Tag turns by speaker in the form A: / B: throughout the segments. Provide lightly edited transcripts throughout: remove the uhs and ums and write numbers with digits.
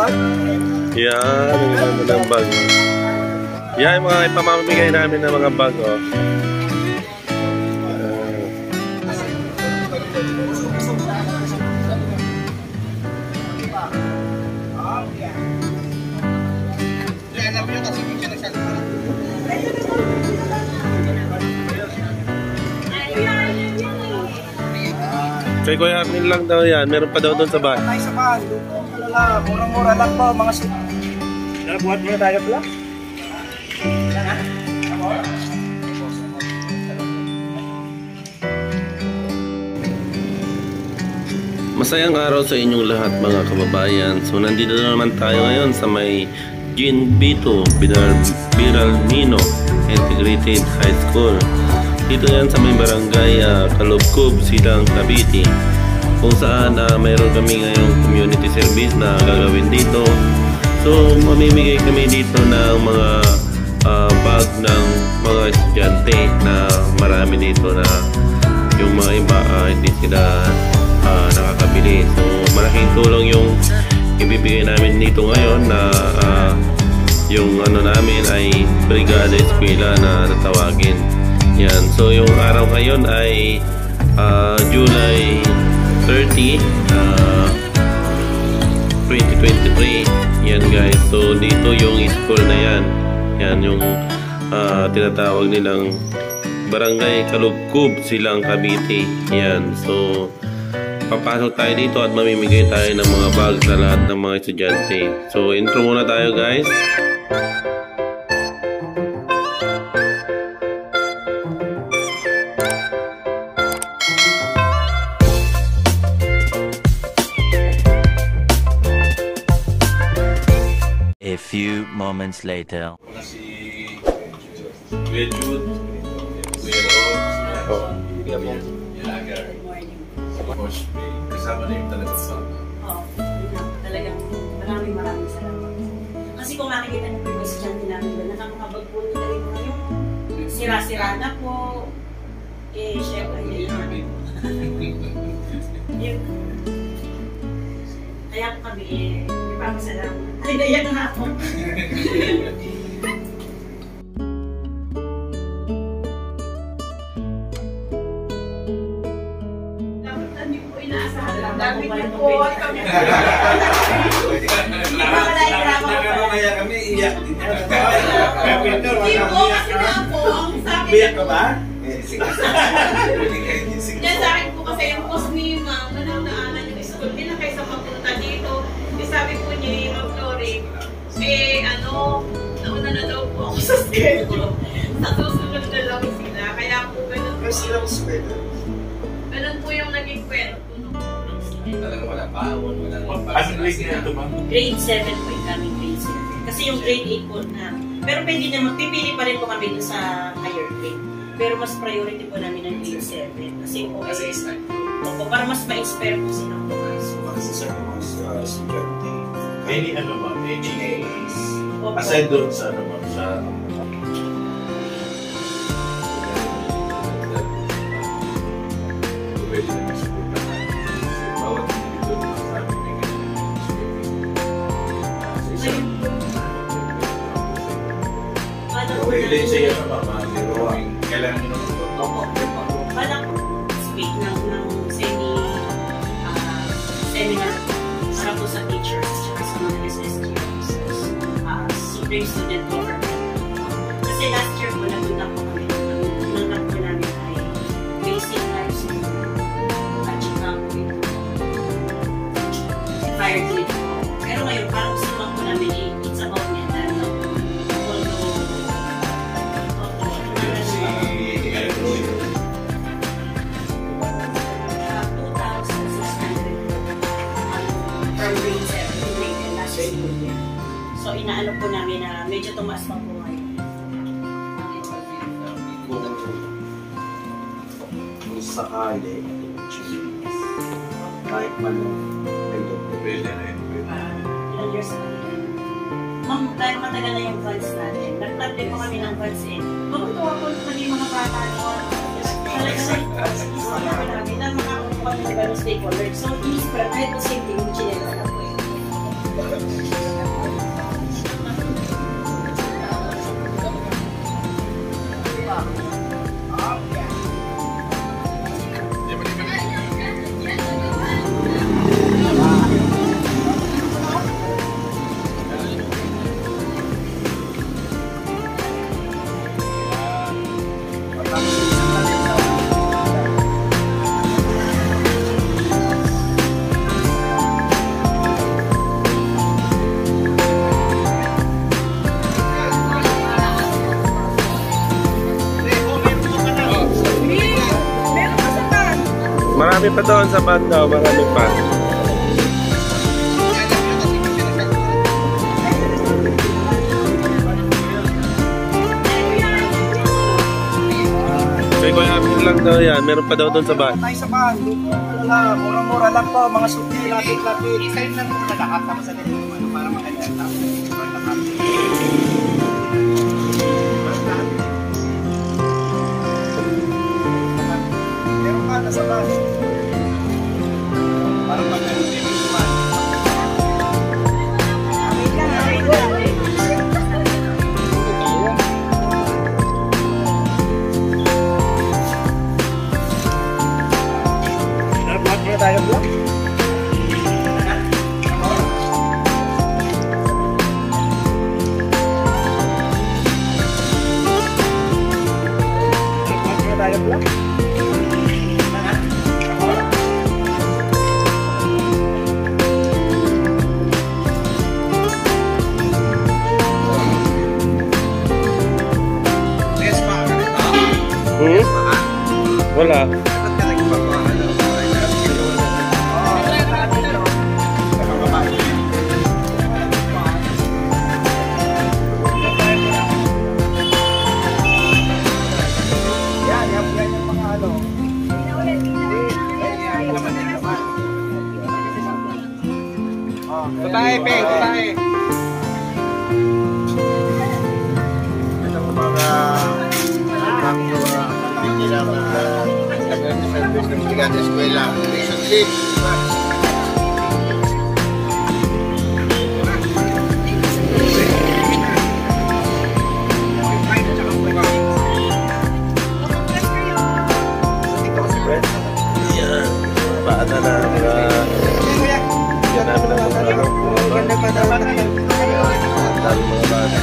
A: bag?
B: Yan, ang ganda ng bag. Yan, mga ipamamigay namin ng mga bag, oh. Kay Kuya Arnel lang daw yan. Meron pa daw doon sa bahay.
A: Ay, sa bahay. Murang-mura lang po. Mga buhat muna tayo pala.
B: Masayang araw sa inyong lahat mga kababayan. So nandito na naman tayo ngayon sa may Jean Vito Biralmino Integrated High School. Dito yan sa may barangay Kalubkob, Silang, Cavite, kung saan mayroon kami ngayong community service na gagawin dito. So mamimigay kami dito ng mga bag ng mga estudyante na marami dito na yung mga iba hindi sila nakakabili. So malaking tulong yung ibibigay namin dito ngayon na yung ano namin ay Brigada Eskwela na natawagin. Yan, so yung araw ngayon ay July 30, 2023. Yan guys, so dito yung school na yan. Yan yung tinatawag nilang Barangay Kalubkob, Silang, Cavite. Yan, so papasok tayo dito at mamimigay tayo ng mga bag sa lahat ng mga estudyante. So intro muna tayo guys.
C: A few moments later.
B: Si Kuya Jude, Kuya Rob, Lager, Coach May, kasama na yung talagang sa
D: talagang maraming salamat. Kasi kung nakikita niyo po yung estudyante namin doon, nakakabag po nila rin yung sira-sira na po. Eh, syempre, yun. Kaya po kami ipapasalamat. Ay, naiyak na ako. Hindi po inaasahan. Dami po at kami.
A: Kami iyak din.
D: Hindi po, kasi na po, ang sabi
A: Biyak ka ba?
D: Kaya sa akin po kasi yung post ni Ma'am, nanaanan yung school nila kaysa magpunta dito. Sabi po niya, Ma'am Lori, nauna na daw po ako sa schedule. Sa susunod na lang sila. Kaya po ganun po. Ganun po yung naging kwento.
B: talaga wala paawon, wala nang
A: Anong grade na ito, ma'am?
D: Grade 7 po yung kami, grade 7. Kasi yung grade 8 po na. Pero pwede naman, pipili pa rin po kami dun sa higher grade. Pero mas priority po namin ang grade 7. Kasi po, para mas ma-inspire po silang pumasok.
A: Kasi sa mga estudyante,
E: Any ano ma'am, any
A: A's.
E: aside doon sa ano ma'am, sa
D: Pwede
E: siya ano ma'am, kailangan nyo
D: Paano po speak ng seminar para po sa teachers at sa mga SSGs, Supreme Student Government. Kasi last year po nagpunta po kami, nagpunta po namin ay basic life support at saka po ito fire drill po. Pero ngayon parang gusto lang po namin it's about mental health. So inaano po namin na medyo tumaas pa po ngayon.
A: kung sakali, kahit man may doktor.
E: pwede na yun.
D: Ilang years na natin. Ma'am, dahil matagal na yung funds natin. Nag-plan din po kami ng funds eh. Matutuwa po naman yung mga bata noon. Talaga namin na makakuha ng gano'ng stakeholder. So, in-inspire kahit po same thing yung chinela na po eh.
B: marami pa doon sa banda, marami pa. Kaya ko namin lang daw yan, meron pa daw doon sa banda.
A: Tayo sa bahan. Murang-mura lang po, mga suki, lapit-lapit. Isa-in lang po na lahat. Tapos sa nila para maganda. Meron ka, nasa bahan. Parang maganda din yung bahan. Tayo vlog. Tayo vlog.
B: Wala.
A: Babae, pe, babae. Ito po mga nilang nag-service ng bigat sa eskwela. Relationship.
B: Yan. Paano na mga... Yan namin ang mga ano. Dami mga bata.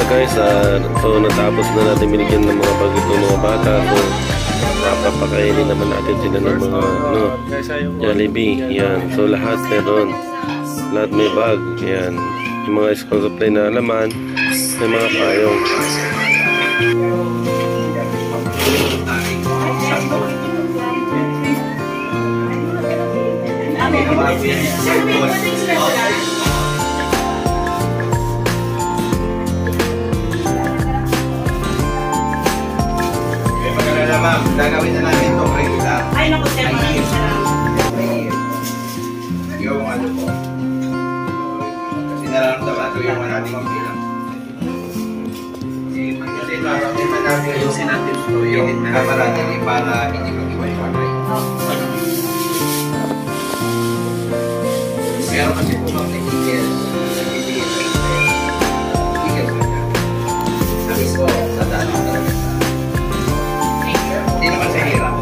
B: Guys, so natapos na natin binigyan ng mga bag itong mga bata. So napapakainin naman natin sila ng mga Jollibee. Yan. So lahat meron. Lahat may bag. Yan. Yung mga school supply na laman, may mga payong.
A: Ma'am, gagawin na namin itong regular.
D: Ay, naku, sir, maraming salamat.
A: Yung ano po. Kasi nararamdaman ito yung ating pampilang. Kasi nararamdaman natin yung sinatives ko, yung kamara nila para hindi mag-iway-iwalay. Meron kasi po mga tickets. Tickets mo na. Sabi ko, sa daan ko talaga. Hindi naman sa hirap.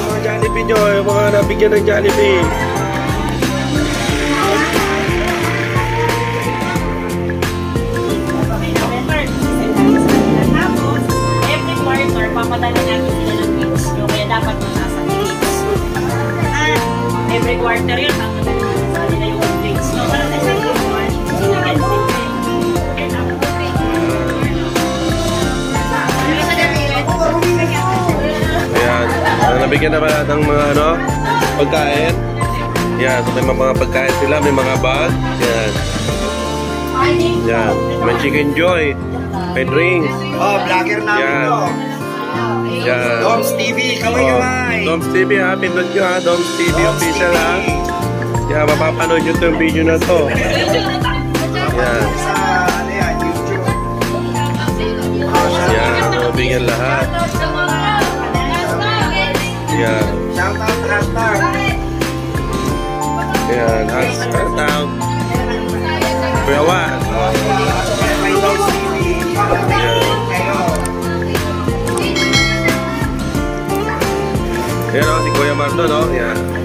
B: Mga Jollibee nyo, yung mga nabigyan ng Jollibee.
D: Tapos, every quarter, papadala namin sila ng gifts nyo, kaya dapat mataas ang gifts. Every quarter yun, papadala namin sa nila yung gifts nyo. Para sa isang quarter, sinagyan din kayo.
B: Ayan, nabigyan naman natin ng mga ano, pagkain. Yan, so may mga pagkain sila, may mga bag. Yan. Yan, may chicken joy, may drinks.
A: Oh, vlogger namin
B: Yan.
A: to.
B: Yan.
A: Doms TV, kamay-kamay.
B: Doms TV ha, pindot nyo ha, Doms TV official ha. Yan, mapapanood nyo itong video na to. Yan.
A: Sa ano yan, YouTube.
B: Yan, nabigyan lahat. Yan.
A: Shout out, hashtag.
B: Yan, shout out. Kuya Juan.
A: May Doms TV.
B: Yan. Ayan o, si Kuya Marlon, no? Yan.